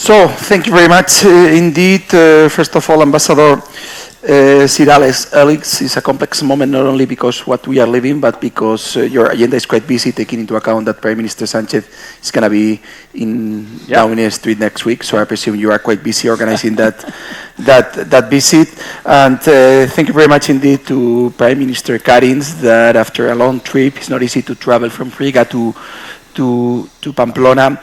So, thank you very much indeed. First of all, Ambassador Sir Alex, is a complex moment not only because what we are living, but because your agenda is quite busy, taking into account that Prime Minister Sanchez is going to be down in the street next week. So I presume you are quite busy organizing that visit. And thank you very much indeed to Prime Minister Karins, that after a long trip, it's not easy to travel from Riga to Pamplona.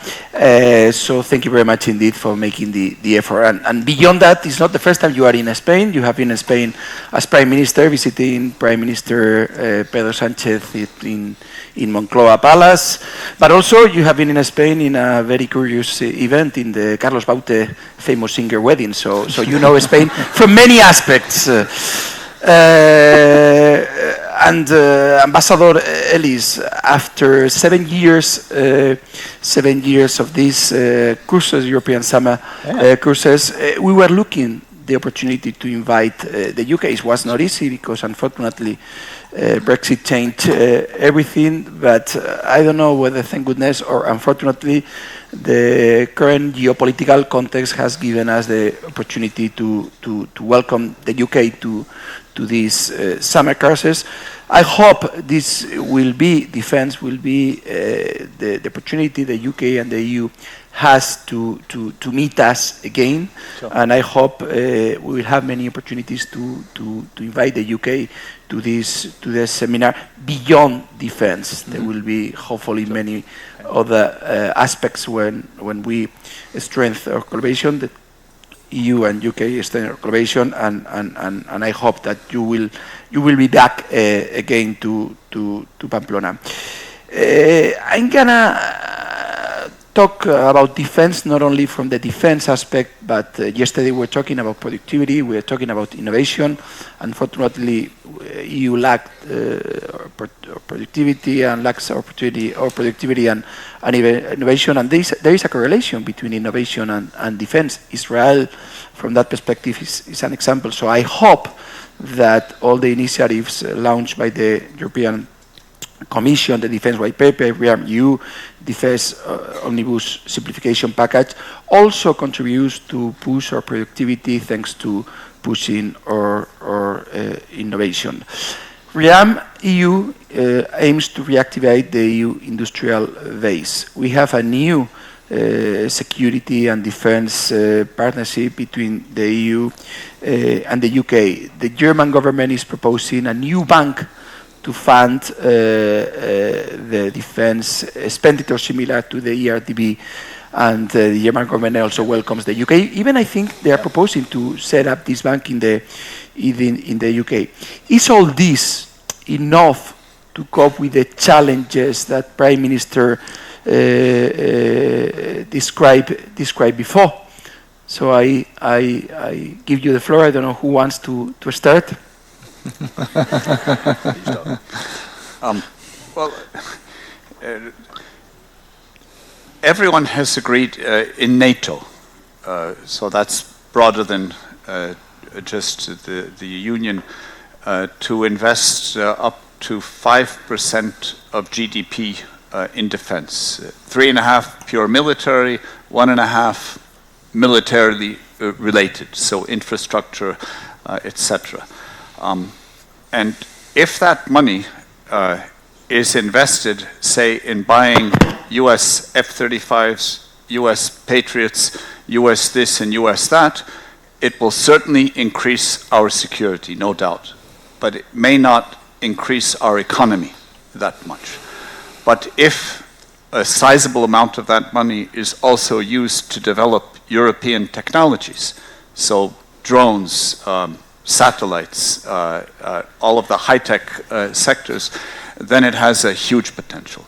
So thank you very much indeed for making the effort. And beyond that, it's not the first time you are in Spain. You have been in Spain as Prime Minister, visiting Prime Minister Pedro Sanchez in Moncloa Palace. But also you have been in Spain in a very curious event in the Carlos Baute famous singer wedding. So you know Spain from many aspects. And Ambassador Ellis, after 7 years of these cruises, European summer cruises, we were looking the opportunity to invite the UK. It was not easy because unfortunately Brexit changed everything, but I don't know whether, thank goodness, or unfortunately, the current geopolitical context has given us the opportunity to welcome the UK to these summer cruises. I hope this will be, defense will be the opportunity the UK and the EU has to meet us again. Sure. And I hope we will have many opportunities to invite the UK to this seminar beyond defense. Mm-hmm. There will be hopefully many other aspects when we strengthen our collaboration, the EU and UK strengthen our collaboration, and I hope that you will be back again to Pamplona. I'm gonna talk about defense, not only from the defense aspect, but yesterday we were talking about productivity, we were talking about innovation. Unfortunately, EU lacked productivity and lacks opportunity or productivity and innovation, and there is a correlation between innovation and defense. Israel, from that perspective, is an example. So I hope that all the initiatives launched by the European Commission, the Defence White Paper, ReArmEU, Defence Omnibus Simplification Package, also contributes to push our productivity thanks to pushing our innovation. ReArmEU aims to reactivate the EU industrial base. We have a new security and defense partnership between the EU and the UK. The German government is proposing a new bank to fund the defense expenditure similar to the ERDB, and the German government also welcomes the UK. Even I think they are proposing to set up this bank in the UK. Is all this enough to cope with the challenges that Prime Minister described before? So I give you the floor. I don't know who wants to start. Well, everyone has agreed in NATO, so that's broader than just the Union, to invest up to 5% of GDP in defense. 3.5% pure military, 1.5% militarily related, so infrastructure, etc. And if that money is invested, say, in buying US F-35s, US Patriots, US this and US that, it will certainly increase our security, no doubt. But it may not increase our economy that much. But if a sizable amount of that money is also used to develop European technologies, so drones, satellites, all of the high-tech sectors, then it has a huge potential,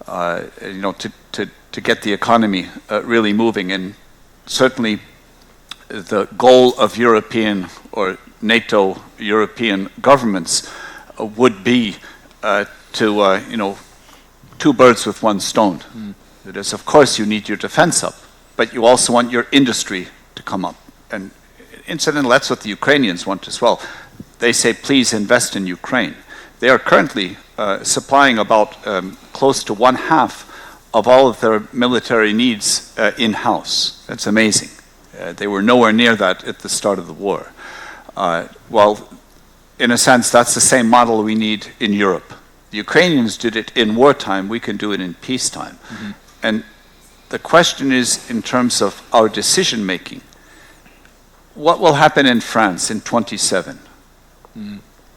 to get the economy really moving. And certainly, the goal of European or NATO European governments would be to, two birds with one stone. That is, of course, you need your defense up, but you also want your industry to come up. And incidentally, that's what the Ukrainians want as well. They say, please invest in Ukraine. They are currently supplying about close to 1/2 of all of their military needs in-house. That's amazing. They were nowhere near that at the start of the war. Well, in a sense, that's the same model we need in Europe. The Ukrainians did it in wartime, we can do it in peacetime. Mm-hmm. And the question is, in terms of our decision-making, what will happen in France in 27?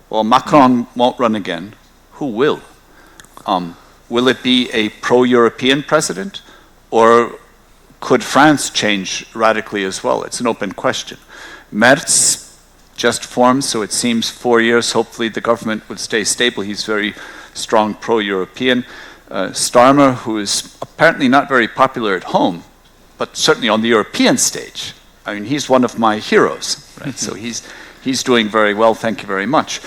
Well, Macron won't run again. Who will? Will it be a pro-European president? Or could France change radically as well? It's an open question. Merz just formed, so it seems 4 years, hopefully the government would stay stable. He's very strong pro-European. Starmer, who is apparently not very popular at home, but certainly on the European stage. I mean, he's one of my heroes, right? So he's doing very well, thank you very much.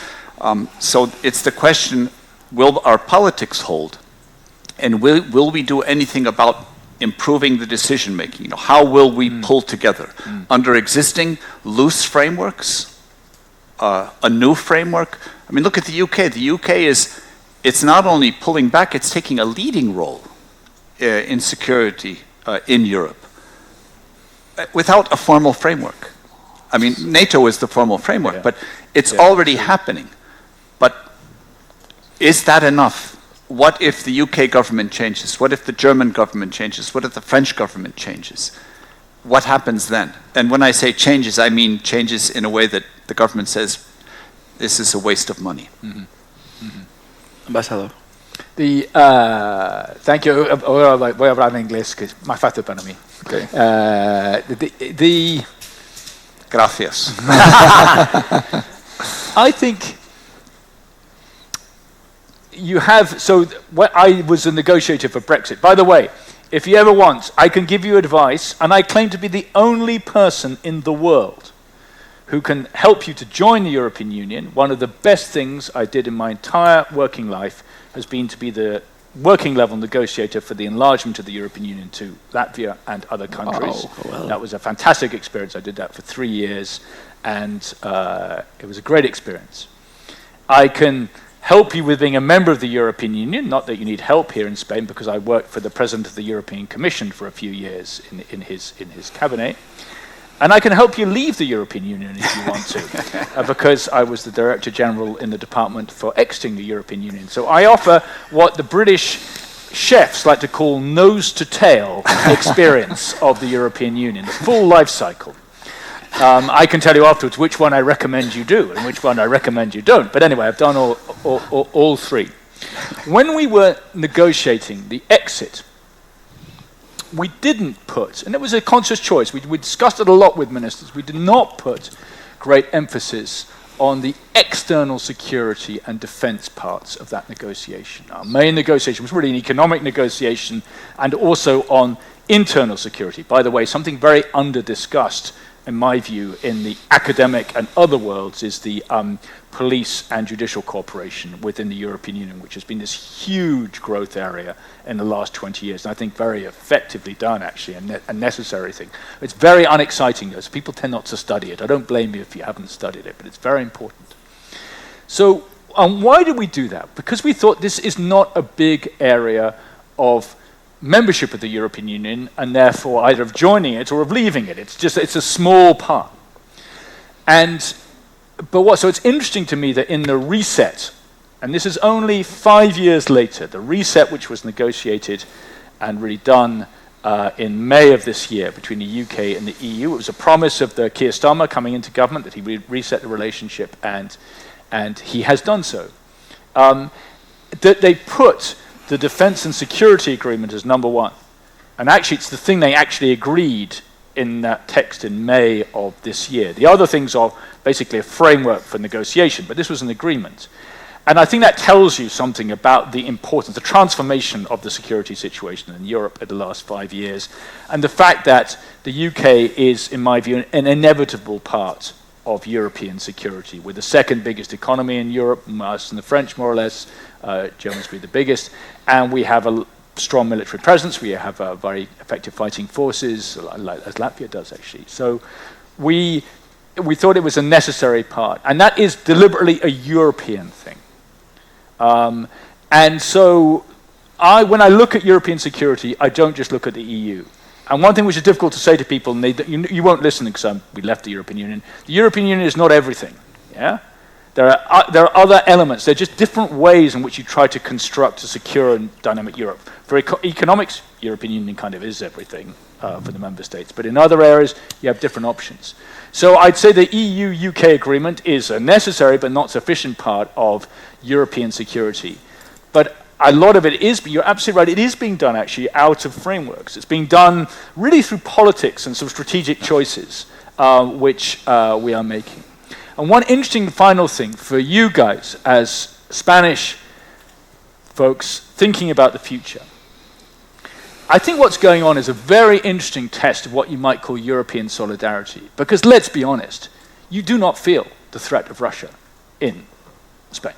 So it's the question, will our politics hold? And will we do anything about improving the decision making? You know, how will we pull together? Under existing loose frameworks, a new framework? I mean, look at the UK. The UK it's not only pulling back, it's taking a leading role in security in Europe without a formal framework. I mean, NATO is the formal framework, but it's already happening. But is that enough? What if the UK government changes? What if the German government changes? What if the French government changes? What happens then? And when I say changes, I mean changes in a way that the government says, this is a waste of money. Mm-hmm. Ambassador. Thank you. Voy a hablar en inglés, que es más fácil para mí. Okay. Gracias. I think you have, so when I was a negotiator for Brexit. By the way, if you ever want, I can give you advice, and I claim to be the only person in the world who can help you to join the European Union. One of the best things I did in my entire working life has been to be the working level negotiator for the enlargement of the European Union to Latvia and other countries. Oh, well. That was a fantastic experience. I did that for 3 years, and it was a great experience. I can help you with being a member of the European Union, not that you need help here in Spain, because I worked for the President of the European Commission for a few years in his cabinet. And I can help you leave the European Union if you want to, because I was the Director General in the Department for Exiting the European Union. So I offer what the British chefs like to call nose-to-tail experience of the European Union, the full life cycle. I can tell you afterwards which one I recommend you do and which one I recommend you don't. But anyway, I've done all three. When we were negotiating the exit, we didn't put, and it was a conscious choice, we discussed it a lot with ministers, we did not put great emphasis on the external security and defense parts of that negotiation. Our main negotiation was really an economic negotiation and also on internal security. By the way, something very under-discussed, in my view, in the academic and other worlds is the police and judicial cooperation within the European Union, which has been this huge growth area in the last 20 years, and I think very effectively done, actually, a necessary thing. It's very unexciting, though, so people tend not to study it. I don't blame you if you haven't studied it, but it's very important. So why did we do that? Because we thought this is not a big area of membership of the European Union, and therefore either of joining it or of leaving it. It's a small part. So it's interesting to me that in the reset, and this is only 5 years later, the reset which was negotiated and really done in May of this year between the UK and the EU, it was a promise of the Keir Starmer coming into government that he would reset the relationship, and he has done so. That they put the defense and security agreement as number one. And actually, it's the thing they actually agreed in that text in May of this year. The other things are basically a framework for negotiation, but this was an agreement. And I think that tells you something about the importance, the transformation of the security situation in Europe in the last 5 years, and the fact that the UK is, in my view, an inevitable part of European security. We're the second biggest economy in Europe, us and the French, more or less. Germans be the biggest, and we have a strong military presence. We have very effective fighting forces, as Latvia does, actually. So we thought it was a necessary part, and that is deliberately a European thing. And so when I look at European security, I don't just look at the EU. And one thing which is difficult to say to people, and you won't listen because we left the European Union. The European Union is not everything. Yeah, there are other elements. They're just different ways in which you try to construct a secure and dynamic Europe. For economics, European Union kind of is everything for the member states. But in other areas, you have different options. So I'd say the EU-UK agreement is a necessary but not sufficient part of European security. But a lot of it is, you're absolutely right, it is being done actually out of frameworks. It's being done really through politics and some strategic choices which we are making. And one interesting final thing for you guys as Spanish folks thinking about the future, I think what's going on is a very interesting test of what you might call European solidarity. Because let's be honest, you do not feel the threat of Russia in Spain.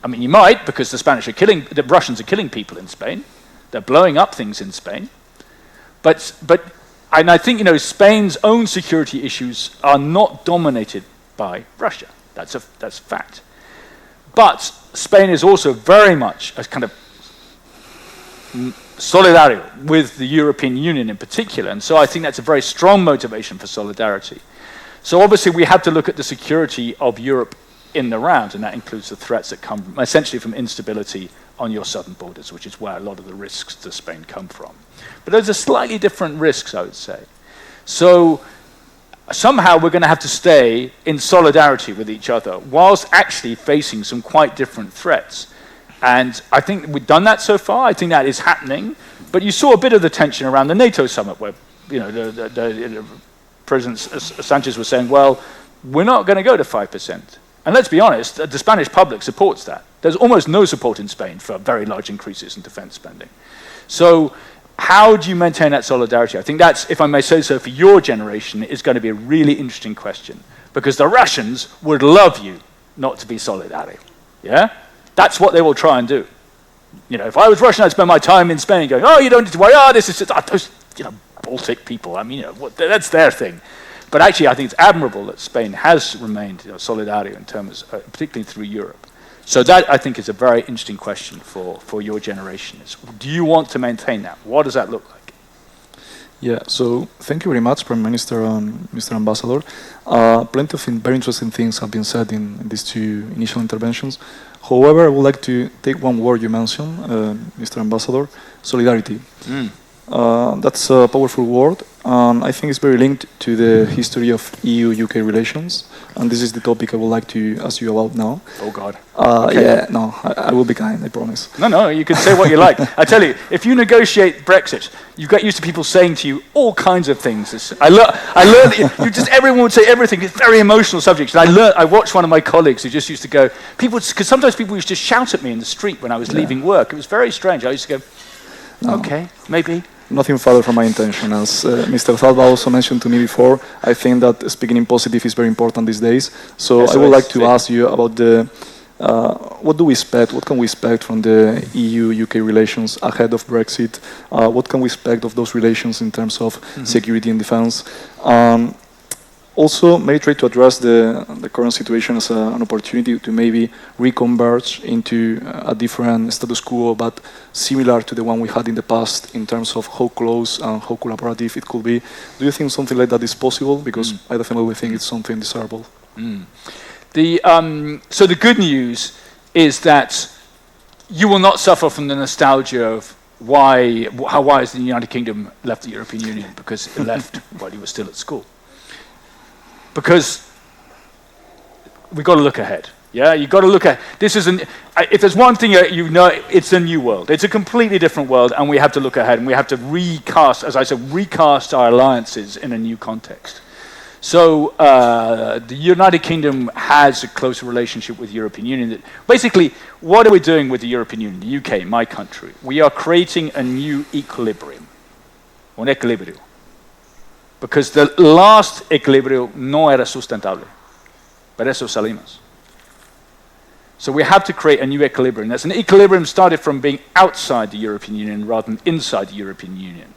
I mean, you might, because the Russians are killing people in Spain. They're blowing up things in Spain. And I think, Spain's own security issues are not dominated by Russia. That's a fact. But Spain is also very much a kind of solidario with the European Union in particular. And so I think that's a very strong motivation for solidarity. So obviously we have to look at the security of Europe in the round, and that includes the threats that come essentially from instability on your southern borders, which is where a lot of the risks to Spain come from. But those are slightly different risks, I would say. So somehow we're going to have to stay in solidarity with each other whilst actually facing some quite different threats. And I think we've done that so far. I think that is happening. But you saw a bit of the tension around the NATO summit where the President Sanchez was saying, well, we're not going to go to 5%. And let's be honest, the Spanish public supports that. There's almost no support in Spain for very large increases in defense spending. So how do you maintain that solidarity? I think that's, if I may say so, for your generation, is going to be a really interesting question. Because the Russians would love you not to be solidary. Yeah? That's what they will try and do. If I was Russian, I'd spend my time in Spain going, oh, you don't need to worry, this is just, those Baltic people, that's their thing. But actually, I think it's admirable that Spain has remained solidario in terms, particularly through Europe. So that, I think, is a very interesting question for your generation. Do you want to maintain that? What does that look like? Yeah, so thank you very much, Prime Minister and Mr. Ambassador. Plenty of very interesting things have been said in these two initial interventions. However, I would like to take one word you mentioned, Mr. Ambassador, solidarity. That's a powerful word, and I think it's very linked to the history of EU-UK relations, and this is the topic I would like to ask you about now. Oh, God. Okay. Yeah, no, I will be kind, I promise. No, you can say what you like. I tell you, if you negotiate Brexit, you get used to people saying to you all kinds of things. I learned that everyone would say everything. It's very emotional subjects. And I watched one of my colleagues who just used to go, because sometimes people used to shout at me in the street when I was leaving work. It was very strange. I used to go, okay, maybe. Nothing further from my intention. As Mr. Zalba also mentioned to me before, I think that speaking in positive is very important these days. So I would like to ask you about what do we expect, what can we expect from the EU-UK relations ahead of Brexit? What can we expect of those relations in terms of security and defense? Also, maybe try to address the current situation as an opportunity to maybe reconverge into a different status quo, but similar to the one we had in the past in terms of how close and how collaborative it could be. Do you think something like that is possible? Because I definitely think it's something desirable. So the good news is that you will not suffer from the nostalgia of how wise the United Kingdom left the European Union, because it left while you were still at school. Because we've got to look ahead. Yeah, you've got to look at this. If there's one thing it's a new world. It's a completely different world, and we have to look ahead, and we have to recast, as I said, our alliances in a new context. So the United Kingdom has a closer relationship with the European Union. Basically, what are we doing with the European Union, the UK, my country? We are creating a new equilibrium, un equilibrio. Because the last equilibrio no era sustentable. Por eso salimos. So we have to create a new equilibrium. That's an equilibrium started from being outside the European Union rather than inside the European Union.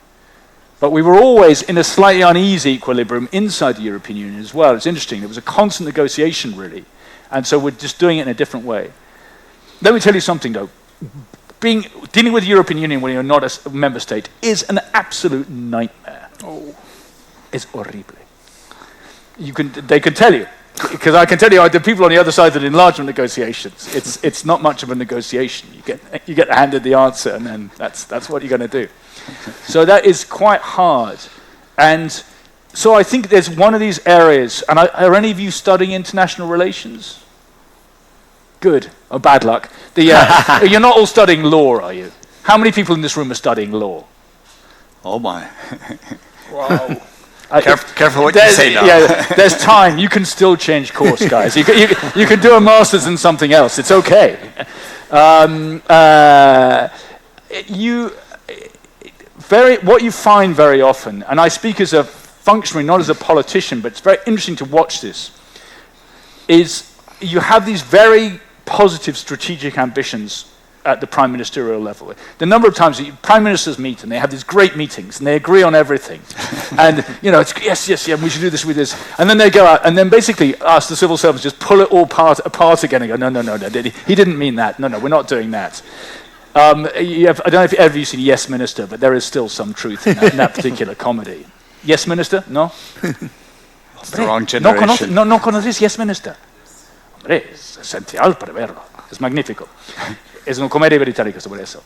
But we were always in a slightly uneasy equilibrium inside the European Union as well. It's interesting. There was a constant negotiation, really. And so we're just doing it in a different way. Let me tell you something, though. dealing with the European Union when you're not a member state is an absolute nightmare. It's horrible. They can tell you, because I can tell you, the people on the other side of the enlargement negotiations, it's not much of a negotiation. You get handed the answer, and then that's what you're going to do. So that is quite hard, and so I think there's one of these areas. And are any of you studying international relations? Good or bad luck? You're not all studying law, are you? How many people in this room are studying law? Oh my. Wow. Careful what you say now. Yeah, there's time. You can still change course, guys. You can do a master's in something else. It's okay. What you find very often, and I speak as a functionary, not as a politician, but it's very interesting to watch this, is you have these very positive strategic ambitions at the prime ministerial level. The number of times that prime ministers meet and they have these great meetings and they agree on everything. And, it's yes, we should do this with this. And then they go out and then basically ask the civil servants just pull it all apart again and go, no, he didn't mean that. No, we're not doing that. I don't know if ever you've seen Yes Minister, but there is still some truth in that particular comedy. Yes Minister? No? It's the wrong generation. No conoces Yes Minister. Hombre, es esencial para verlo. Es magnífico. Es una comedia británica sobre eso.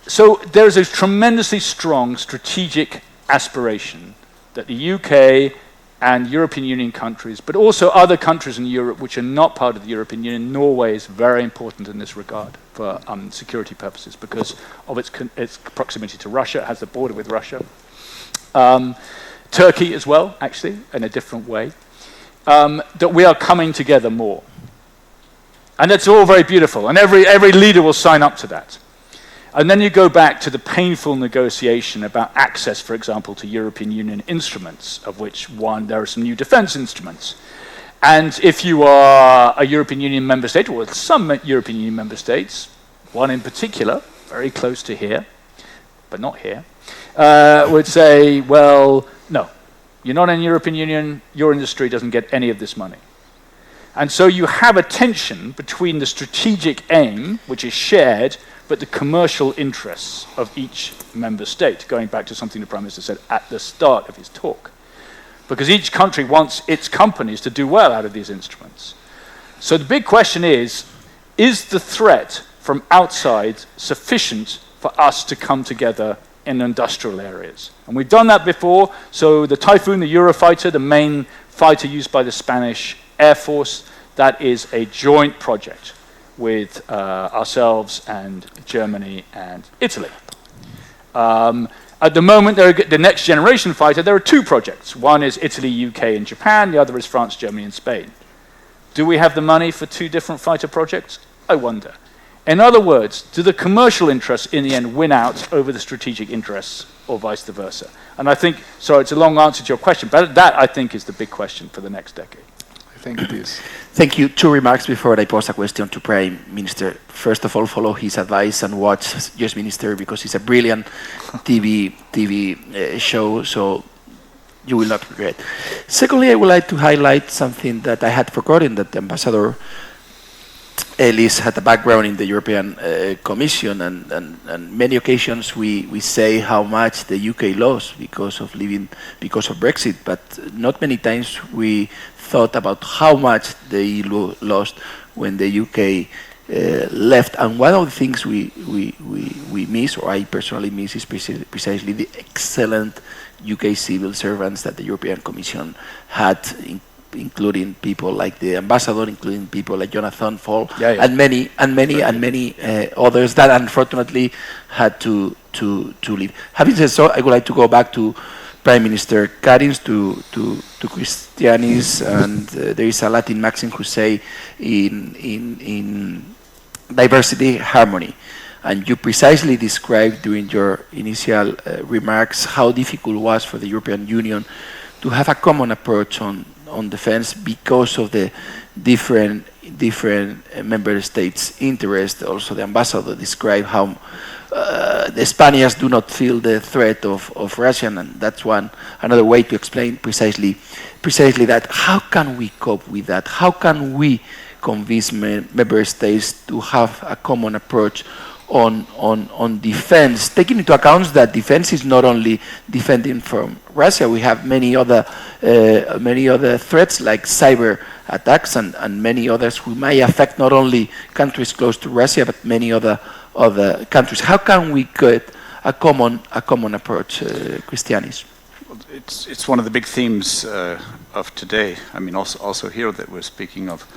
So there's a tremendously strong strategic aspiration that the UK and European Union countries, but also other countries in Europe which are not part of the European Union. Norway is very important in this regard for security purposes because of its proximity to Russia. It has the border with Russia. Turkey as well, actually, in a different way. That we are coming together more. And that's all very beautiful, and every leader will sign up to that. And then you go back to the painful negotiation about access, for example, to European Union instruments, of which there are some new defense instruments. And if you are a European Union member state, or some European Union member states, one in particular, very close to here, but not here, would say, well, no, you're not in the European Union, your industry doesn't get any of this money. And so you have a tension between the strategic aim, which is shared, but the commercial interests of each member state, going back to something the Prime Minister said at the start of his talk. Because each country wants its companies to do well out of these instruments. So the big question is the threat from outside sufficient for us to come together in industrial areas? And we've done that before. So the Typhoon, the Eurofighter, the main fighter used by the Spanish Air Force, that is a joint project with ourselves and Germany and Italy. At the moment, the next generation fighter, there are two projects. One is Italy, UK, and Japan. The other is France, Germany, and Spain. Do we have the money for two different fighter projects? I wonder. In other words, do the commercial interests in the end win out over the strategic interests or vice versa? And I think, sorry, it's a long answer to your question, but that, I think, is the big question for the next decade. I think it is. Thank you. Two remarks before I pose a question to Prime Minister. First of all, follow his advice and watch Yes Minister because it's a brilliant TV show, so you will not regret. Secondly, I would like to highlight something that I had forgotten, that the Ambassador Ellis had a background in the European Commission, and many occasions we say how much the UK lost because of Brexit, but not many times we thought about how much the EU lost when the UK left. And one of the things we miss, or I personally miss, is precisely the excellent UK civil servants that the European Commission had, including people like the ambassador, including people like Jonathan Fall, and many others that unfortunately had to leave. Having said so, I would like to go back to Prime Minister Karins, to Christianis, and there is a Latin maxim who say in diversity, harmony. And you precisely described during your initial remarks how difficult it was for the European Union to have a common approach on defense because of the different member states' interests. Also, the ambassador described how the Spaniards do not feel the threat of Russia, and that's another way to explain precisely that. How can we cope with that? How can we convince member states to have a common approach on defense, taking into account that defense is not only defending from Russia. We have many other threats like cyber attacks and many others who may affect not only countries close to Russia but many other countries. How can we get a common approach, Christianis? It's one of the big themes of today. I mean, also here that we're speaking of.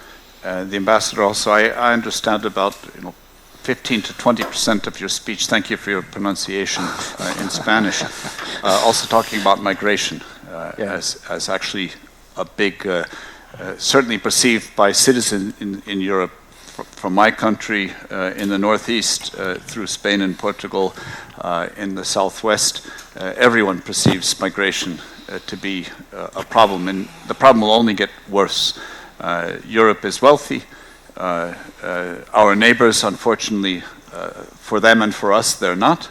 The ambassador also, I understand about 15 to 20% of your speech. Thank you for your pronunciation in Spanish. Also talking about migration as actually a big, certainly perceived by citizens in Europe, from my country in the northeast through Spain and Portugal in the southwest. Everyone perceives migration to be a problem, and the problem will only get worse. Europe is wealthy. Our neighbors, unfortunately, for them and for us, they're not.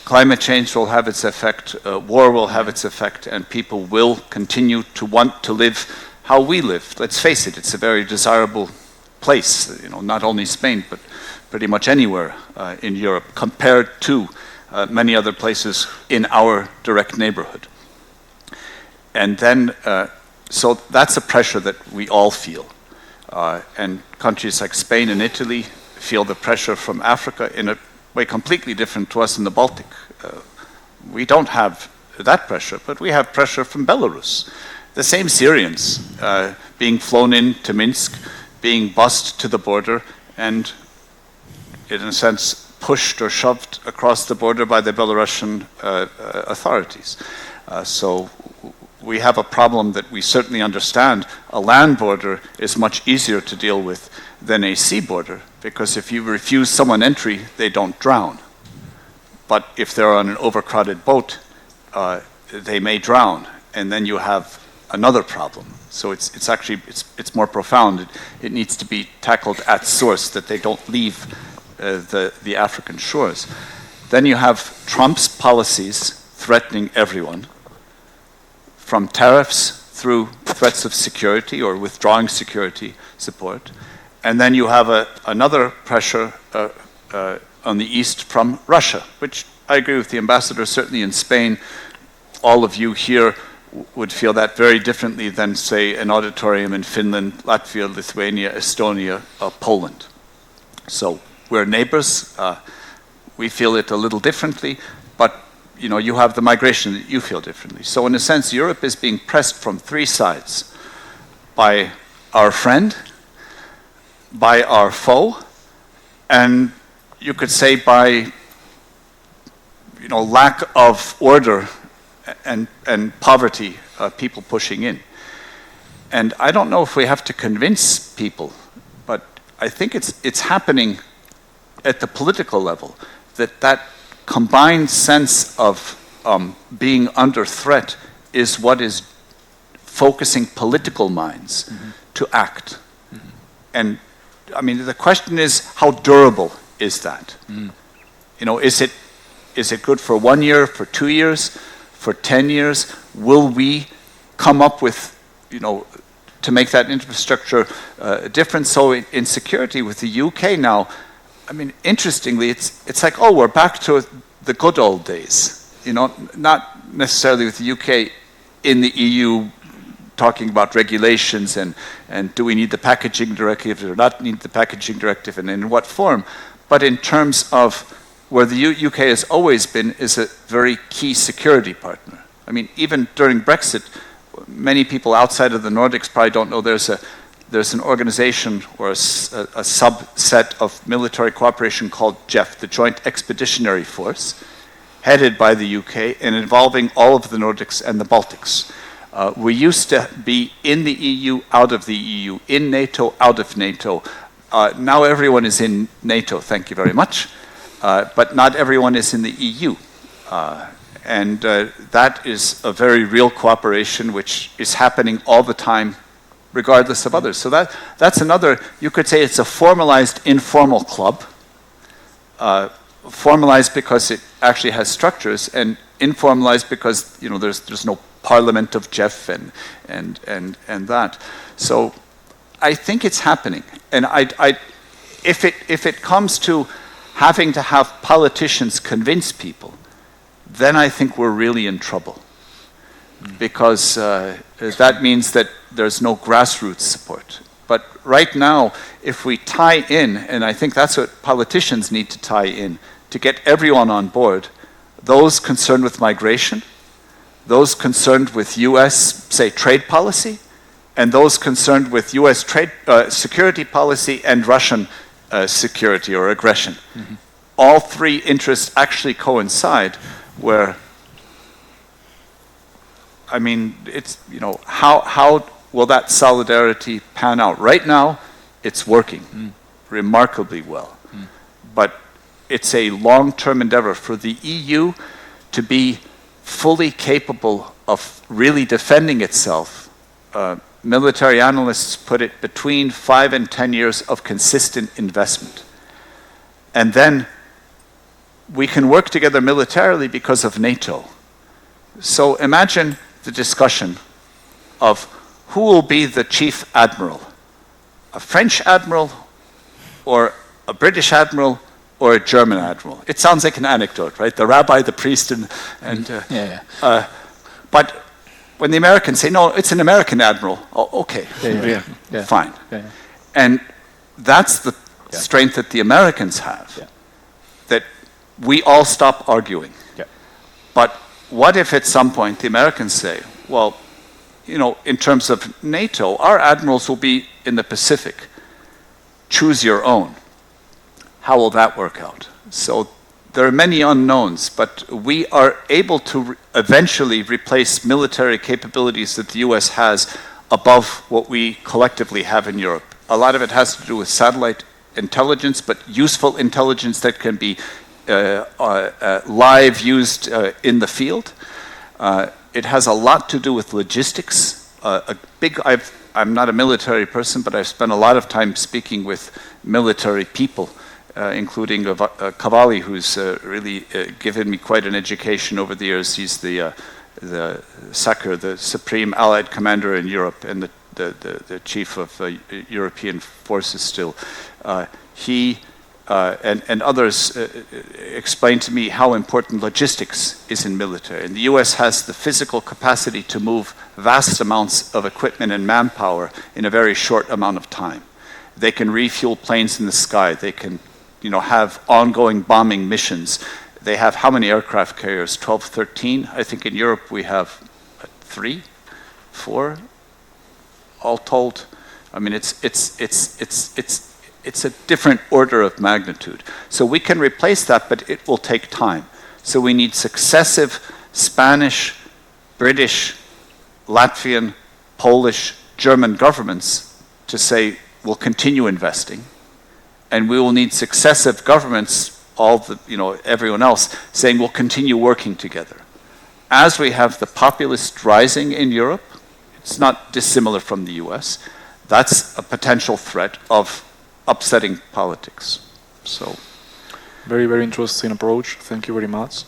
Climate change will have its effect, war will have its effect, and people will continue to want to live how we live. Let's face it, it's a very desirable place, not only Spain, but pretty much anywhere in Europe, compared to many other places in our direct neighborhood. And then, so that's a pressure that we all feel. And countries like Spain and Italy feel the pressure from Africa in a way completely different to us in the Baltic. We don't have that pressure, but we have pressure from Belarus. The same Syrians being flown in to Minsk, being bussed to the border, and in a sense pushed or shoved across the border by the Belarusian authorities. So we have a problem that we certainly understand. A land border is much easier to deal with than a sea border, because if you refuse someone entry, they don't drown. But if they're on an overcrowded boat, they may drown, and then you have another problem. So it's actually more profound. It needs to be tackled at source, that they don't leave the African shores. Then you have Trump's policies threatening everyone, from tariffs through threats of security or withdrawing security support. And then you have another pressure on the east from Russia, which I agree with the ambassador. Certainly in Spain, all of you here would feel that very differently than, say, an auditorium in Finland, Latvia, Lithuania, Estonia, Poland. So we're neighbors. We feel it a little differently, but you have the migration that you feel differently. So in a sense, Europe is being pressed from three sides: by our friend, by our foe, and you could say by lack of order and poverty, people pushing in. And I don't know if we have to convince people, but I think it's happening at the political level, that combined sense of being under threat is what is focusing political minds to act. And I mean, the question is, how durable is that? Is it good for 1 year, for 2 years, for 10 years? Will we come up with, to make that infrastructure different? So in security with the UK now, I mean, interestingly, it's like, oh, we're back to the good old days. Not necessarily with the UK in the EU talking about regulations and do we need the packaging directive or not need the packaging directive and in what form, but in terms of where the UK has always been is a very key security partner. I mean, even during Brexit, many people outside of the Nordics probably don't know there's an organization or a subset of military cooperation called JEF, the Joint Expeditionary Force, headed by the UK and involving all of the Nordics and the Baltics. We used to be in the EU, out of the EU, in NATO, out of NATO. Now everyone is in NATO, thank you very much, but not everyone is in the EU. And that is a very real cooperation which is happening all the time, regardless of others. So that's another, you could say it's a formalized informal club, formalized because it actually has structures, and informalized because there's no parliament of JEF and that. So I think it's happening. And if it comes to having to have politicians convince people, then I think we're really in trouble. Because that means that there's no grassroots support. But right now, if we tie in, and I think that's what politicians need to tie in, to get everyone on board, those concerned with migration, those concerned with US, say, trade policy, and those concerned with US trade, security policy and Russian security or aggression. All three interests actually coincide, where, I mean, it's, you know, how will that solidarity pan out? Right now, it's working remarkably well. But it's a long-term endeavor for the EU to be fully capable of really defending itself. Military analysts put it between 5 and 10 years of consistent investment. And then we can work together militarily because of NATO. So imagine the discussion of who will be the chief admiral, a French admiral or a British admiral or a German admiral. It sounds like an anecdote, right? The rabbi, the priest, but when the Americans say, no, it's an American admiral, oh, okay, fine. And that's the strength that the Americans have, that we all stop arguing. But what if at some point the Americans say, well, you know, in terms of NATO, our admirals will be in the Pacific. Choose your own. How will that work out? So there are many unknowns, but we are able to eventually replace military capabilities that the US has above what we collectively have in Europe. A lot of it has to do with satellite intelligence, but useful intelligence that can be live used in the field. It has a lot to do with logistics. I'm not a military person, but I've spent a lot of time speaking with military people, including Cavalli, who's really given me quite an education over the years. He's the SACEUR, the Supreme Allied Commander in Europe, and the Chief of European Forces still. He and others explained to me how important logistics is in military. And the US has the physical capacity to move vast amounts of equipment and manpower in a very short amount of time. They can refuel planes in the sky. They can, you know, have ongoing bombing missions. They have how many aircraft carriers? 12, 13? I think in Europe we have 3, 4, all told. I mean, it's a different order of magnitude. So we can replace that, but it will take time. So we need successive Spanish, British, Latvian, Polish, German governments to say, we'll continue investing. And we will need successive governments, all the, you know, everyone else, saying we'll continue working together. As we have the populists rising in Europe, it's not dissimilar from the US, that's a potential threat of upsetting politics. So, very, very interesting approach. Thank you very much.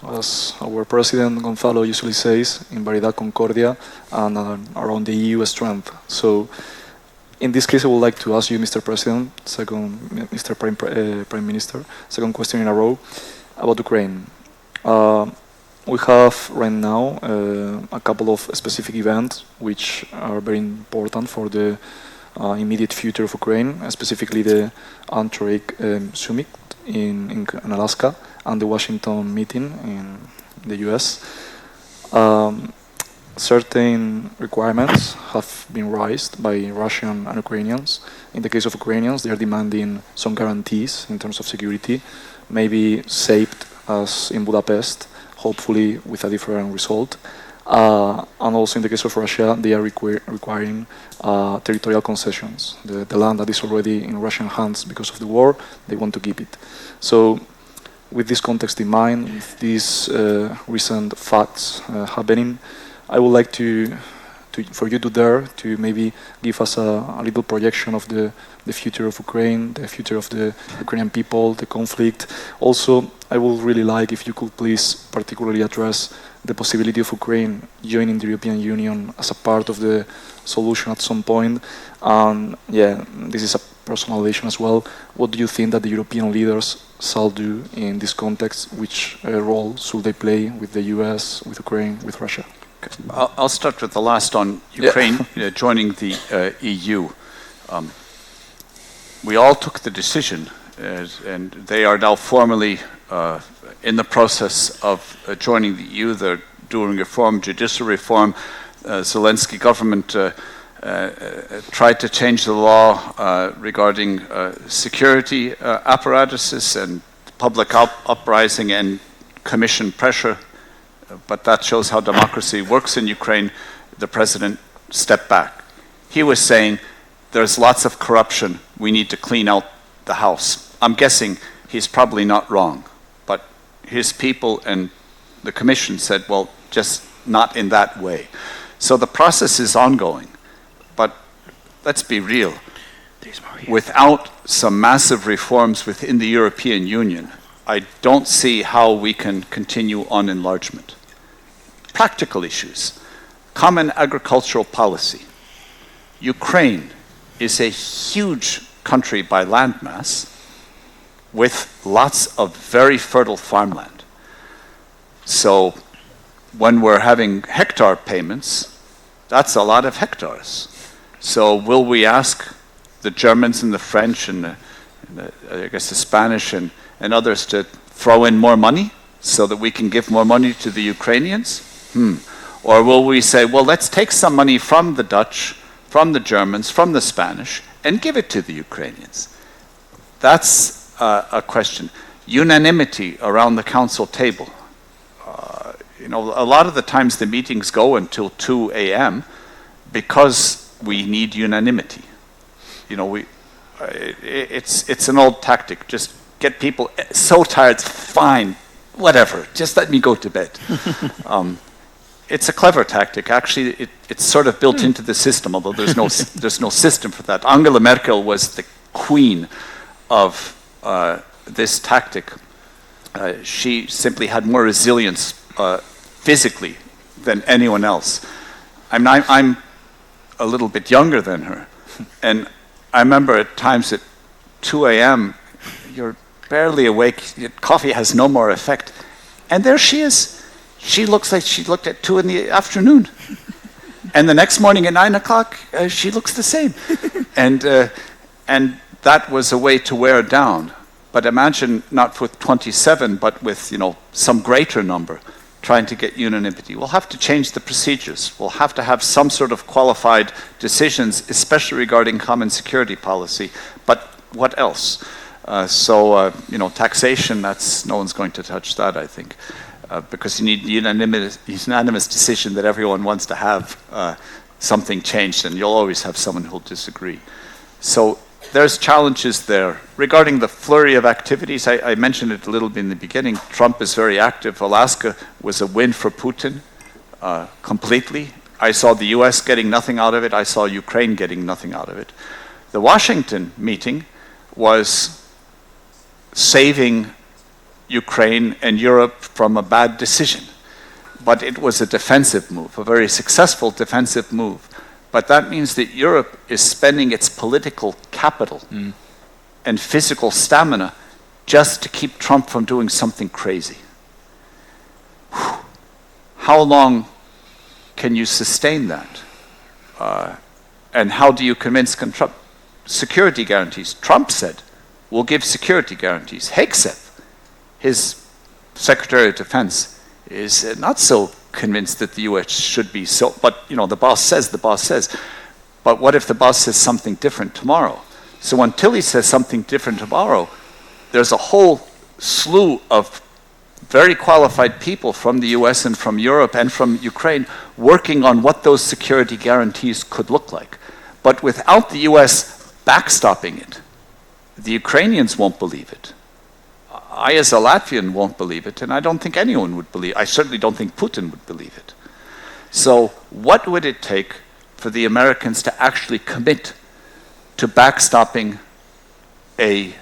As our president Gonzalo usually says, in Variedad Concordia, and around the EU strength. So, in this case, I would like to ask you, Mr. President, Mr. Prime Minister, second question in a row about Ukraine. We have right now a couple of specific events which are very important for the immediate future of Ukraine, specifically the Anthropic summit in Alaska and the Washington meeting in the US. Certain requirements have been raised by Russian and Ukrainians. In the case of Ukrainians, they are demanding some guarantees in terms of security, maybe saved as in Budapest, hopefully with a different result. And also in the case of Russia, they are requiring territorial concessions. The land that is already in Russian hands because of the war, they want to keep it. So with this context in mind, with these recent facts happening, I would like for you to dare to maybe give us a little projection of the future of Ukraine, the future of the Ukrainian people, the conflict. Also, I would really like if you could please particularly address the possibility of Ukraine joining the European Union as a part of the solution at some point. And yeah, this is a personal relation as well. What do you think that the European leaders shall do in this context? Which role should they play with the US, with Ukraine, with Russia? I'll start with the last on Ukraine joining the EU. We all took the decision, and they are now formally in the process of joining the EU. They're doing reform, judicial reform. Zelensky government tried to change the law regarding security apparatuses and public uprising and commission pressure, but that shows how democracy works in Ukraine. The president stepped back. He was saying, there's lots of corruption, we need to clean out the house. I'm guessing he's probably not wrong, but his people and the commission said, well, just not in that way. So the process is ongoing, but let's be real. Without some massive reforms within the European Union, I don't see how we can continue on enlargement. Practical issues. Common agricultural policy. Ukraine is a huge country by landmass with lots of very fertile farmland. So when we're having hectare payments, that's a lot of hectares. So will we ask the Germans and the French and I guess the Spanish and others to throw in more money so that we can give more money to the Ukrainians? Or will we say, well, let's take some money from the Dutch, from the Germans, from the Spanish, and give it to the Ukrainians? That's a question. Unanimity around the council table. A lot of the times the meetings go until 2 a.m. because we need unanimity. It's an old tactic. Just get people so tired, fine, whatever, just let me go to bed. It's a clever tactic. Actually, it's sort of built into the system, although there's no system for that. Angela Merkel was the queen of this tactic. She simply had more resilience physically than anyone else. I'm a little bit younger than her, and I remember at times at 2 a.m. you're barely awake. Coffee has no more effect, and there she is. She looks like she looked at 2 in the afternoon. And the next morning at 9 o'clock, she looks the same. And that was a way to wear down. But imagine not with 27, but with some greater number trying to get unanimity. We'll have to change the procedures. We'll have to have some sort of qualified decisions, especially regarding common security policy. But what else? Taxation, no one's going to touch that, I think. Because you need unanimous decision that everyone wants to have something changed, and you'll always have someone who'll disagree. So there's challenges there. Regarding the flurry of activities, I mentioned it a little bit in the beginning. Trump is very active. Alaska was a win for Putin completely. I saw the US getting nothing out of it. I saw Ukraine getting nothing out of it. The Washington meeting was saving Ukraine and Europe from a bad decision. But it was a defensive move, a very successful defensive move. But that means that Europe is spending its political capital and physical stamina just to keep Trump from doing something crazy. How long can you sustain that? And how do you convince Trump? Security guarantees. Trump said, we'll give security guarantees. Hegseth, his Secretary of Defense, is not so convinced that the U.S. should be so, but the boss says. But what if the boss says something different tomorrow? So until he says something different tomorrow, there's a whole slew of very qualified people from the US and from Europe and from Ukraine working on what those security guarantees could look like. But without the US backstopping it, the Ukrainians won't believe it. I, as a Latvian, won't believe it, and I don't think anyone would believe it. I certainly don't think Putin would believe it. So what would it take for the Americans to actually commit to backstopping a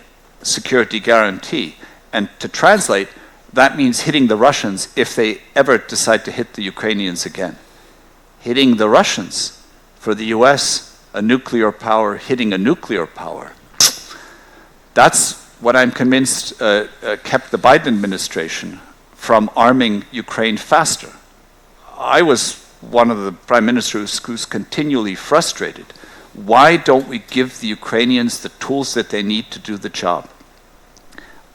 security guarantee? And to translate, that means hitting the Russians if they ever decide to hit the Ukrainians again. Hitting the Russians For the US, a nuclear power hitting a nuclear power, that's what I'm convinced kept the Biden administration from arming Ukraine faster. I was one of the prime ministers who's continually frustrated. Why don't we give the Ukrainians the tools that they need to do the job?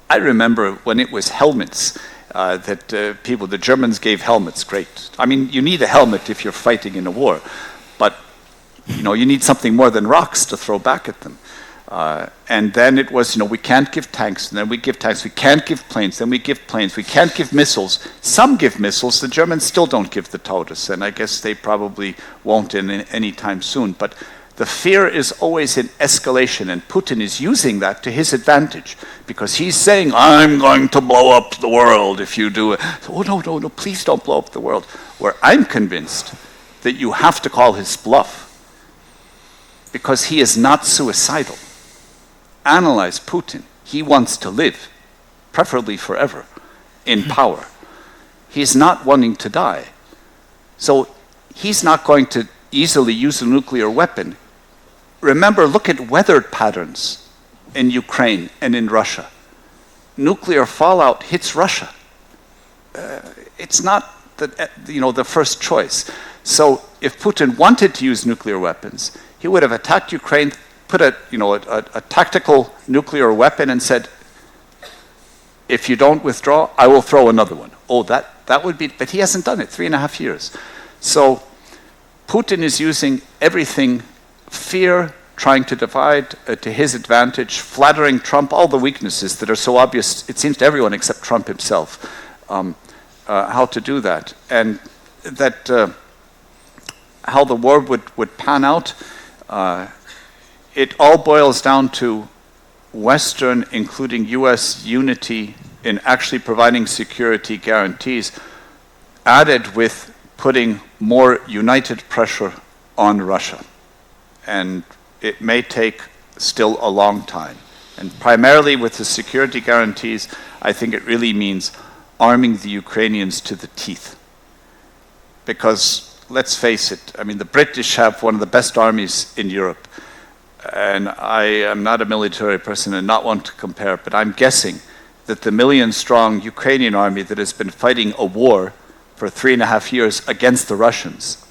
I remember when it was helmets that the Germans gave helmets, great. I mean, you need a helmet if you're fighting in a war, but you need something more than rocks to throw back at them. And then it was, we can't give tanks, and then we give tanks. We can't give planes, then we give planes. We can't give missiles. Some give missiles. The Germans still don't give the Taurus, and I guess they probably won't any time soon. But the fear is always in escalation, and Putin is using that to his advantage, because he's saying, I'm going to blow up the world if you do it. So, no, please don't blow up the world. Where I'm convinced that you have to call his bluff, because he is not suicidal. Analyze Putin. He wants to live, preferably forever, in power. He's not wanting to die. So he's not going to easily use a nuclear weapon. Remember, look at weather patterns in Ukraine and in Russia. Nuclear fallout hits Russia. It's not the first choice. So if Putin wanted to use nuclear weapons, he would have attacked Ukraine, put a tactical nuclear weapon and said, if you don't withdraw, I will throw another one. Oh, that would be, but he hasn't done it, 3.5 years. So Putin is using everything, fear, trying to divide to his advantage, flattering Trump, all the weaknesses that are so obvious, it seems to everyone except Trump himself, how to do that. And that how the war would pan out, it all boils down to Western, including US, unity in actually providing security guarantees, added with putting more united pressure on Russia. And it may take still a long time. And primarily with the security guarantees, I think it really means arming the Ukrainians to the teeth. Because let's face it, I mean, the British have one of the best armies in Europe. And I am not a military person and not one to compare, but I'm guessing that the million-strong Ukrainian army that has been fighting a war for 3.5 years against the Russians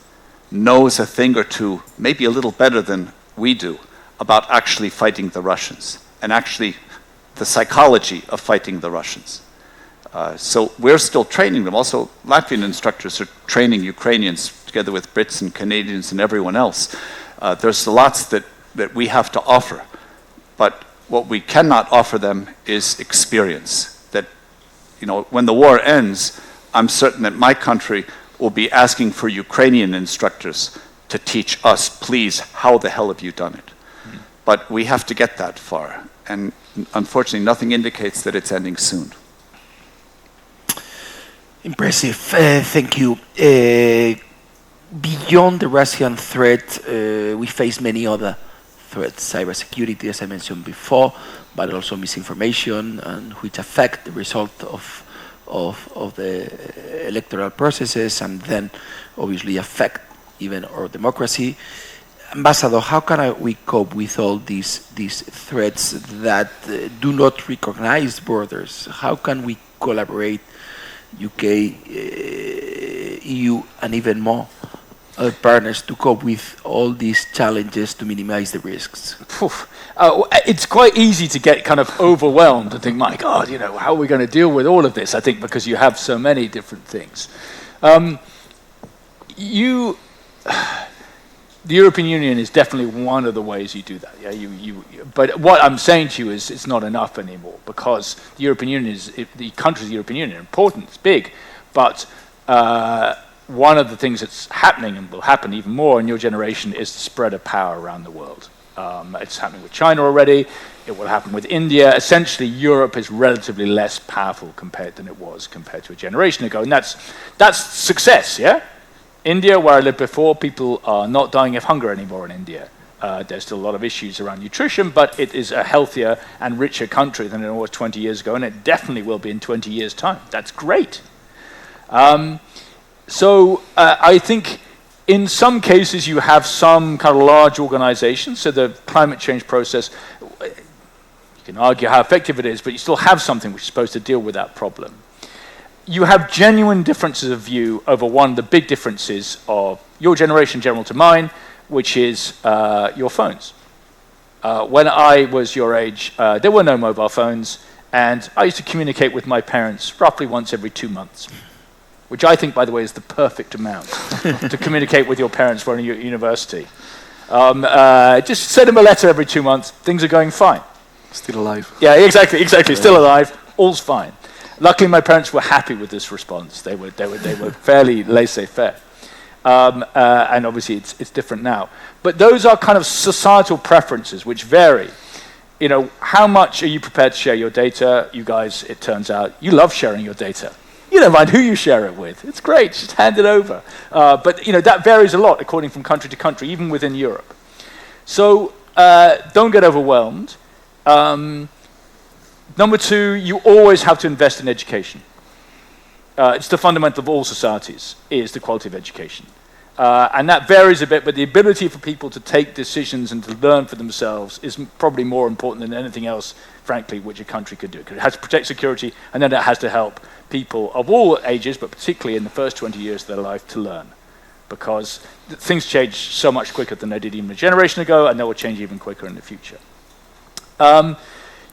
knows a thing or two, maybe a little better than we do, about actually fighting the Russians and actually the psychology of fighting the Russians. So we're still training them. Also, Latvian instructors are training Ukrainians together with Brits and Canadians and everyone else. There's lots that we have to offer. But what we cannot offer them is experience. That, when the war ends, I'm certain that my country will be asking for Ukrainian instructors to teach us, please, how the hell have you done it? But we have to get that far. And unfortunately, nothing indicates that it's ending soon. Impressive. Thank you. Beyond the Russian threat, we face many other threats, cybersecurity, as I mentioned before, but also misinformation, and which affect the result of the electoral processes, and then obviously affect even our democracy. Ambassador, how can we cope with all these threats that do not recognize borders? How can we collaborate, UK, EU, and even more partners to cope with all these challenges to minimize the risks? It's quite easy to get kind of overwhelmed and think, my God, how are we going to deal with all of this? I think because you have so many different things. The European Union is definitely one of the ways you do that. Yeah, but what I'm saying to you is it's not enough anymore, because the European Union the countries of the European Union are important, it's big, but one of the things that's happening and will happen even more in your generation is the spread of power around the world. It's happening with China already. It will happen with India. Essentially, Europe is relatively less powerful compared to a generation ago, and that's success. Yeah. India, where I lived before, people are not dying of hunger anymore in India. There's still a lot of issues around nutrition, but it is a healthier and richer country than it was 20 years ago, and it definitely will be in 20 years' time. That's great. So I think In some cases, you have some kind of large organizations, so the climate change process, you can argue how effective it is, but you still have something which is supposed to deal with that problem. You have genuine differences of view over one of the big differences of your generation general to mine, which is your phones. When I was your age, there were no mobile phones, and I used to communicate with my parents roughly once every 2 months, which I think, by the way, is the perfect amount to communicate with your parents when you're at university. Just send them a letter every 2 months, things are going fine. Still alive. Yeah, exactly, still alive, all's fine. Luckily, my parents were happy with this response. They were fairly laissez-faire. And obviously, it's different now. But those are kind of societal preferences which vary. You know, how much are you prepared to share your data? You guys, it turns out, you love sharing your data. You don't mind who you share it with. It's great, just hand it over. But you know, that varies a lot according from country to country, even within Europe. So don't get overwhelmed. Number two, you always have to invest in education. It's the fundamental of all societies, is the quality of education. And that varies a bit, but the ability for people to take decisions and to learn for themselves is probably more important than anything else, frankly, which a country could do. Because it has to protect security, and then it has to help people of all ages, but particularly in the first 20 years of their life, to learn. Because things change so much quicker than they did even a generation ago, and they will change even quicker in the future.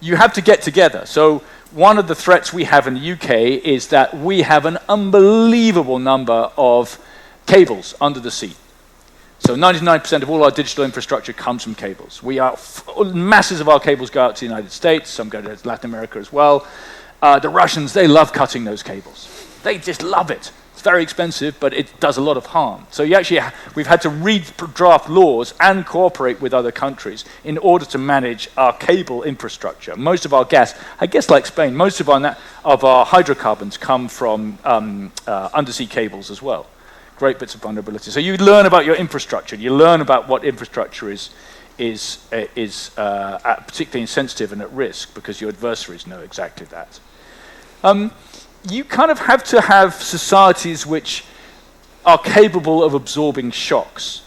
You have to get together. So one of the threats we have in the UK is that we have an unbelievable number of cables under the sea. So 99% of all our digital infrastructure comes from cables. Masses of our cables go out to the United States, some go to Latin America as well. The Russians, they love cutting those cables. They just love it. It's very expensive, but it does a lot of harm. So we've had to redraft laws and cooperate with other countries in order to manage our cable infrastructure. Most of our gas, I guess like Spain, most of our hydrocarbons come from undersea cables as well. Great bits of vulnerability. So you learn about your infrastructure. You learn about what infrastructure is particularly insensitive and at risk, because your adversaries know exactly that. You kind of have to have societies which are capable of absorbing shocks.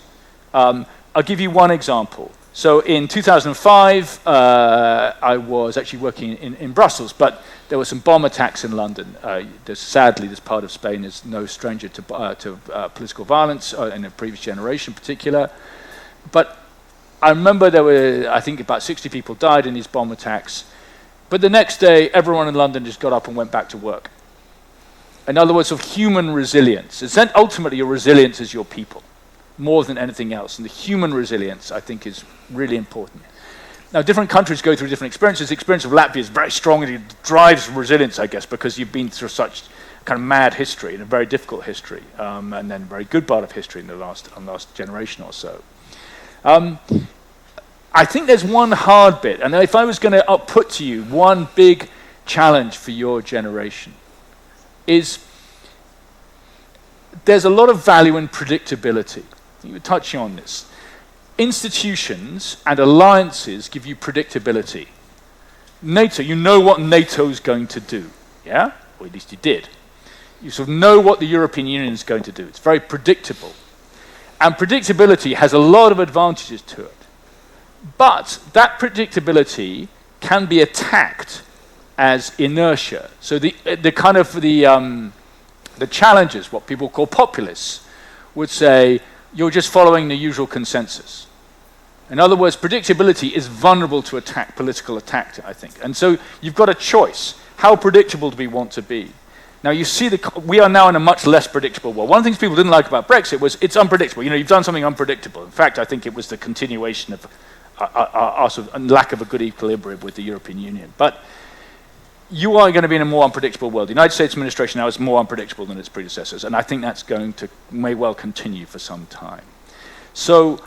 I'll give you one example. So in 2005, I was actually working in Brussels, but there were some bomb attacks in London. Sadly, this part of Spain is no stranger to political violence, in the previous generation in particular. But I remember there were, I think, about 60 people died in these bomb attacks. But the next day, everyone in London just got up and went back to work. In other words, of human resilience. Ultimately, your resilience is your people, more than anything else. And the human resilience, I think, is really important. Now, different countries go through different experiences. The experience of Latvia is very strong, and it drives resilience, I guess, because you've been through such kind of mad history and a very difficult history, and then a very good part of history in the last generation or so. I think there's one hard bit, and if I was going to put to you one big challenge for your generation, is there's a lot of value in predictability. You were touching on this. Institutions and alliances give you predictability. NATO, you know what NATO's going to do, yeah? Or at least you did. You sort of know what the European Union is going to do. It's very predictable. And predictability has a lot of advantages to it. But that predictability can be attacked as inertia. So the challengers, what people call populists, would say, you're just following the usual consensus. In other words, predictability is vulnerable to political attack, I think. And so you've got a choice. How predictable do we want to be? Now you see, we are now in a much less predictable world. One of the things people didn't like about Brexit was it's unpredictable. You know, you've done something unpredictable. In fact, I think it was the continuation of our sort of lack of a good equilibrium with the European Union. But you are going to be in a more unpredictable world. The United States administration now is more unpredictable than its predecessors, and I think that's going to may well continue for some time. So,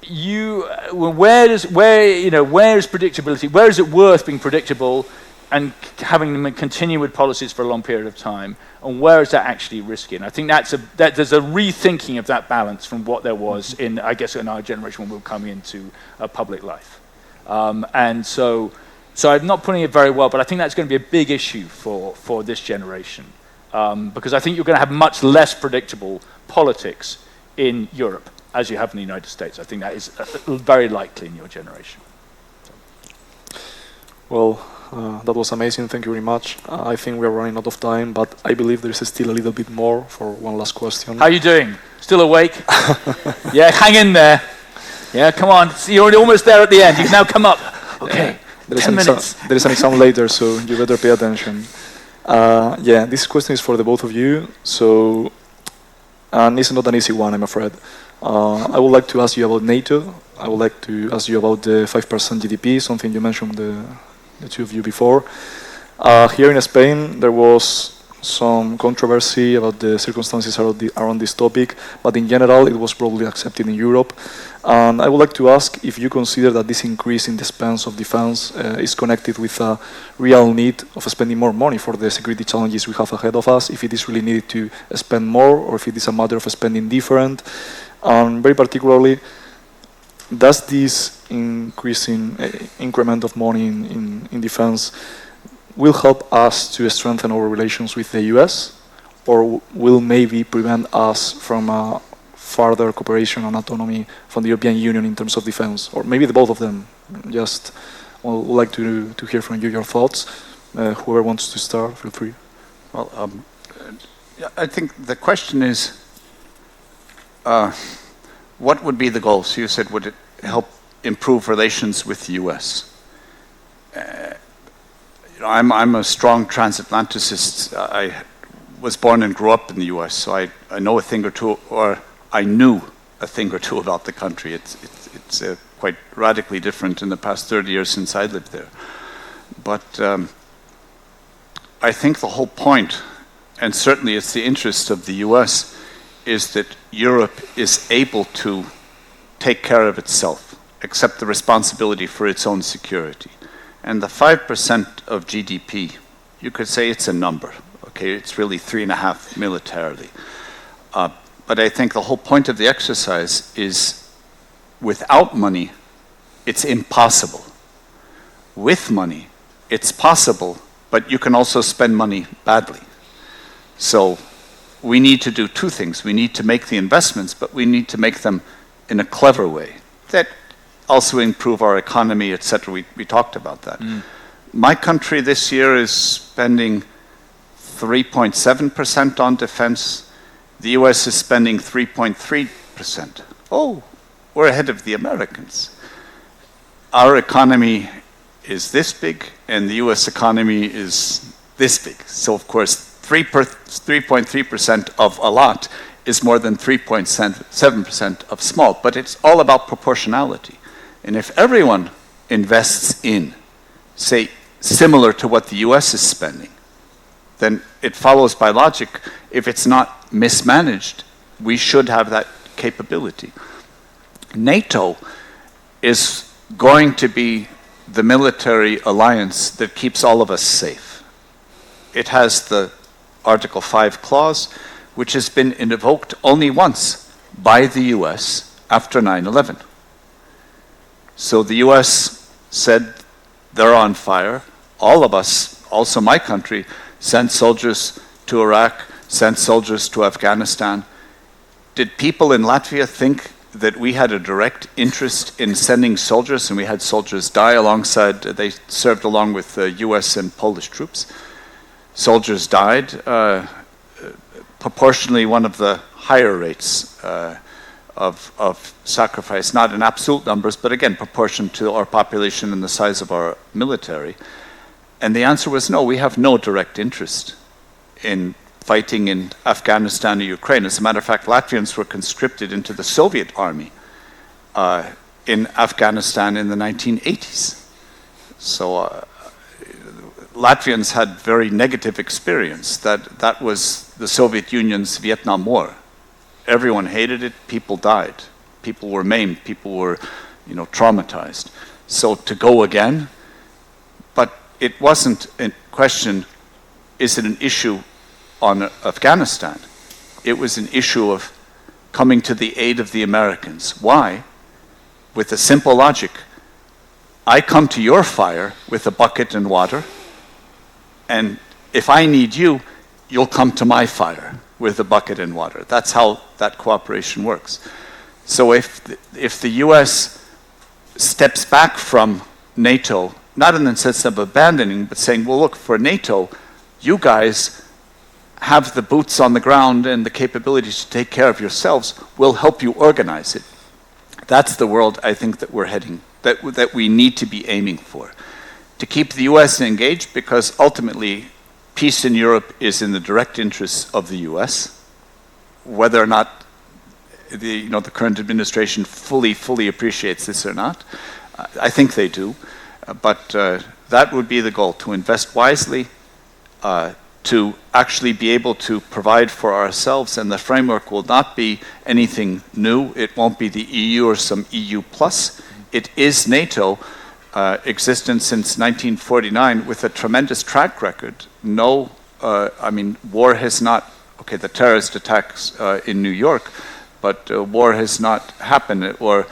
where is predictability? Where is it worth being predictable and having them continue with policies for a long period of time? And where is that actually risky? And I think there's a rethinking of that balance from what there was in our generation when we were coming into public life. And so I'm not putting it very well, but I think that's going to be a big issue for this generation. Because I think you're going to have much less predictable politics in Europe as you have in the United States. I think that is very likely in your generation. Well, that was amazing. Thank you very much. I think we are running out of time, but I believe there is still a little bit more for one last question. How are you doing? Still awake? Yeah, hang in there. Yeah, come on. See, you're almost there at the end. You can now come up. Okay, 10 minutes. There is an exam later, so you better pay attention. Yeah, this question is for the both of you. So, and it's not an easy one, I'm afraid. I would like to ask you about NATO. I would like to ask you about the 5% GDP, something you mentioned the two of you before. Here in Spain, there was some controversy about the circumstances around this topic, but in general, it was broadly accepted in Europe. And I would like to ask if you consider that this increase in the expense of defense is connected with a real need of spending more money for the security challenges we have ahead of us, if it is really needed to spend more, or if it is a matter of spending different. And very particularly, does this increasing increment of money in defense will help us to strengthen our relations with the US, or will maybe prevent us from further cooperation and autonomy from the European Union in terms of defense, or maybe the both of them? Just would like to hear from you your thoughts. Whoever wants to start, feel free. Well, I think the question is, what would be the goals? You said, would it help improve relations with the US? I'm a strong transatlanticist. I was born and grew up in the US, so I know a thing or two, or I knew a thing or two about the country. It's quite radically different in the past 30 years since I lived there. But I think the whole point, and certainly it's the interest of the US, is that Europe is able to take care of itself, accept the responsibility for its own security. And the 5% of GDP, you could say it's a number, okay? It's really 3.5 militarily. But I think the whole point of the exercise is, without money, it's impossible. With money, it's possible, but you can also spend money badly. So we need to do two things. We need to make the investments, but we need to make them in a clever way that also improve our economy, etc. We talked about that. My country this year is spending 3.7% on defense. The US is spending 3.3%. Oh, we're ahead of the Americans. Our economy is this big, and the US economy is this big. So, of course, 3.3% of a lot is more than 3.7% of small. But it's all about proportionality. And if everyone invests in, say, similar to what the US is spending, then it follows by logic, if it's not mismanaged, we should have that capability. NATO is going to be the military alliance that keeps all of us safe. It has the Article 5 clause, which has been invoked only once by the US after 9/11. So the US said they're on fire. All of us, also my country, sent soldiers to Iraq, sent soldiers to Afghanistan. Did people in Latvia think that we had a direct interest in sending soldiers, and we had soldiers die alongside, they served along with US and Polish troops? Soldiers died, proportionally one of the higher rates of sacrifice, not in absolute numbers, but again, proportion to our population and the size of our military. And the answer was no, we have no direct interest in fighting in Afghanistan or Ukraine. As a matter of fact, Latvians were conscripted into the Soviet army in Afghanistan in the 1980s. So Latvians had very negative experience. That was the Soviet Union's Vietnam War. Everyone hated it, people died. People were maimed, people were, traumatized. So to go again, but it wasn't a question, is it an issue on Afghanistan? It was an issue of coming to the aid of the Americans. Why? With a simple logic. I come to your fire with a bucket and water, and if I need you, you'll come to my fire with a bucket and water. That's how that cooperation works. So if the US steps back from NATO, not in the sense of abandoning, but saying, well, look, for NATO, you guys have the boots on the ground and the capability to take care of yourselves, we'll help you organize it. That's the world I think that we're heading, that we need to be aiming for. To keep the US engaged, because ultimately peace in Europe is in the direct interests of the US, whether or not the current administration fully appreciates this or not. I think they do, but that would be the goal, to invest wisely, to actually be able to provide for ourselves, and the framework will not be anything new. It won't be the EU or some EU plus. It is NATO, existence since 1949 with a tremendous track record. No, war has not, okay, the terrorist attacks in New York, but war has not happened, or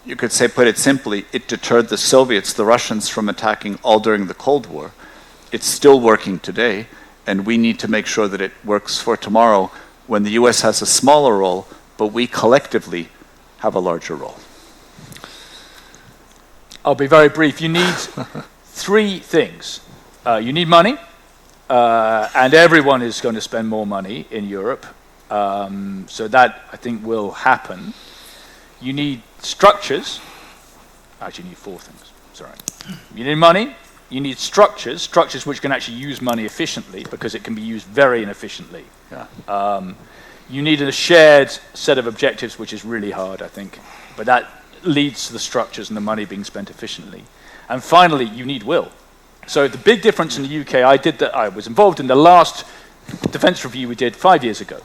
you could say, put it simply, it deterred the Soviets, the Russians, from attacking all during the Cold War. It's still working today, and we need to make sure that it works for tomorrow when the US has a smaller role, but we collectively have a larger role. I'll be very brief. You need three things. You need money, and everyone is going to spend more money in Europe. So that, I think, will happen. You need structures. Actually, you need four things. Sorry. You need money. You need structures which can actually use money efficiently, because it can be used very inefficiently. Yeah. You need a shared set of objectives, which is really hard, I think. But that leads to the structures and the money being spent efficiently. And finally, you need will. So the big difference in the UK, I was involved in the last defence review we did 5 years ago.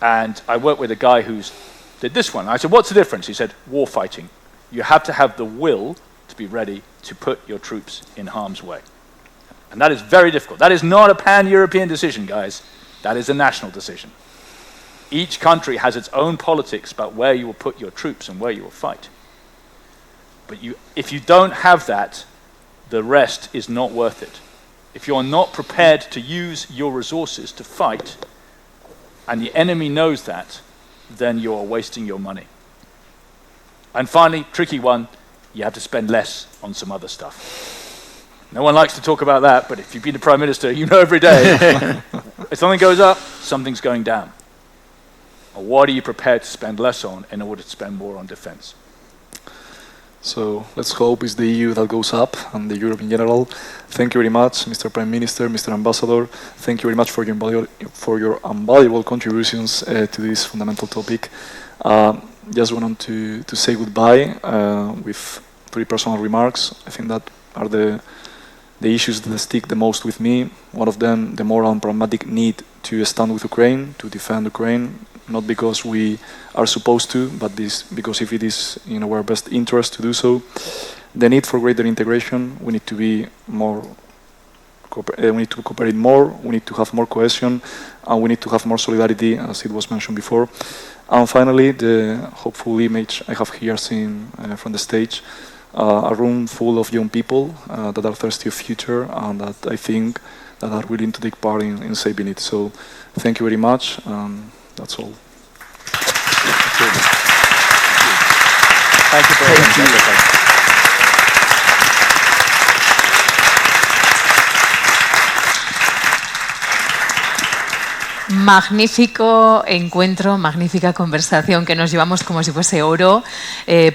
And I worked with a guy who did this one. I said, what's the difference? He said, war fighting. You have to have the will to be ready to put your troops in harm's way. And that is very difficult. That is not a pan-European decision, guys. That is a national decision. Each country has its own politics about where you will put your troops and where you will fight. But if you don't have that, the rest is not worth it. If you're not prepared to use your resources to fight, and the enemy knows that, then you're wasting your money. And finally, tricky one, you have to spend less on some other stuff. No one likes to talk about that, but if you've been a prime minister, you know every day. If something goes up, something's going down. What are you prepared to spend less on in order to spend more on defense? So let's hope it's the EU that goes up and the Europe in general. Thank you very much, Mr. Prime Minister, Mr. Ambassador. Thank you very much for your invaluable contributions to this fundamental topic. Just wanted to say goodbye with 3 personal remarks. I think that are the issues that stick the most with me. One of them, the moral and pragmatic need to stand with Ukraine, to defend Ukraine, not because we are supposed to, but because if it is in our best interest to do so. The need for greater integration. We need to be more. We need to cooperate more. We need to have more cohesion, and we need to have more solidarity, as it was mentioned before. And finally, the hopeful image I have here seen from the stage, a room full of young people that are thirsty of future, and that I think that are willing to take part in saving it. So, thank you very much. That's all. Thank you very much. Magnífico encuentro, magnífica conversación que nos llevamos como si fuese oro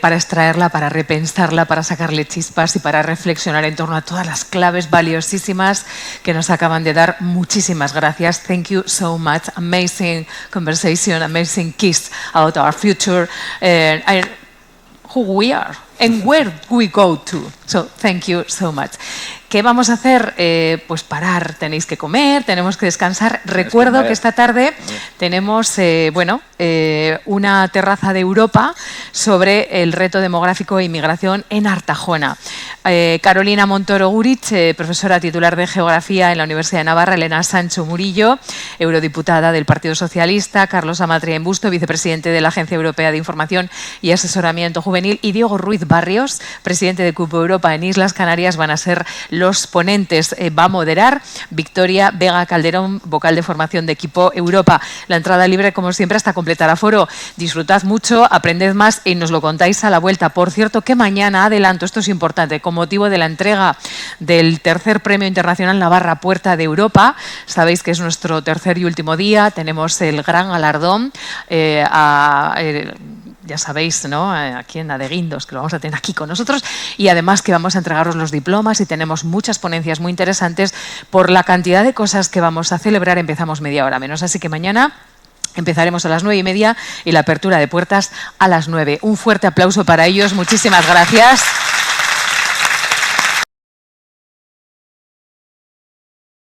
para extraerla, para repensarla, para sacarle chispas y para reflexionar en torno a todas las claves valiosísimas que nos acaban de dar. Muchísimas gracias. Thank you so much. Amazing conversation, amazing kiss about our future, who we are and where we go to. So thank you so much. ¿Qué vamos a hacer? Pues parar, tenéis que comer, tenemos que descansar. Recuerdo que esta tarde tenemos una terraza de Europa sobre el reto demográfico e inmigración en Artajona. Carolina Montoro Gurich, profesora titular de Geografía en la Universidad de Navarra, Elena Sancho Murillo, eurodiputada del Partido Socialista, Carlos Amatria Embusto, vicepresidente de la Agencia Europea de Información y Asesoramiento Juvenil, y Diego Ruiz Barrios, presidente de Cupo Europa en Islas Canarias, van a ser los ponentes. Va a moderar Victoria Vega Calderón, vocal de formación de Equipo Europa. La entrada libre, como siempre, hasta completar aforo. Disfrutad mucho, aprended más y nos lo contáis a la vuelta. Por cierto, que mañana, adelanto, esto es importante, con motivo de la entrega del tercer Premio Internacional Navarra Puerta de Europa, sabéis que es nuestro tercer y último día, tenemos el gran galardón ya sabéis, ¿no? Aquí en Adeguindos, que lo vamos a tener aquí con nosotros, y además que vamos a entregaros los diplomas y tenemos muchas ponencias muy interesantes por la cantidad de cosas que vamos a celebrar. Empezamos media hora menos, así que mañana empezaremos a las 9:30 y la apertura de puertas a las 9. Un fuerte aplauso para ellos, muchísimas gracias.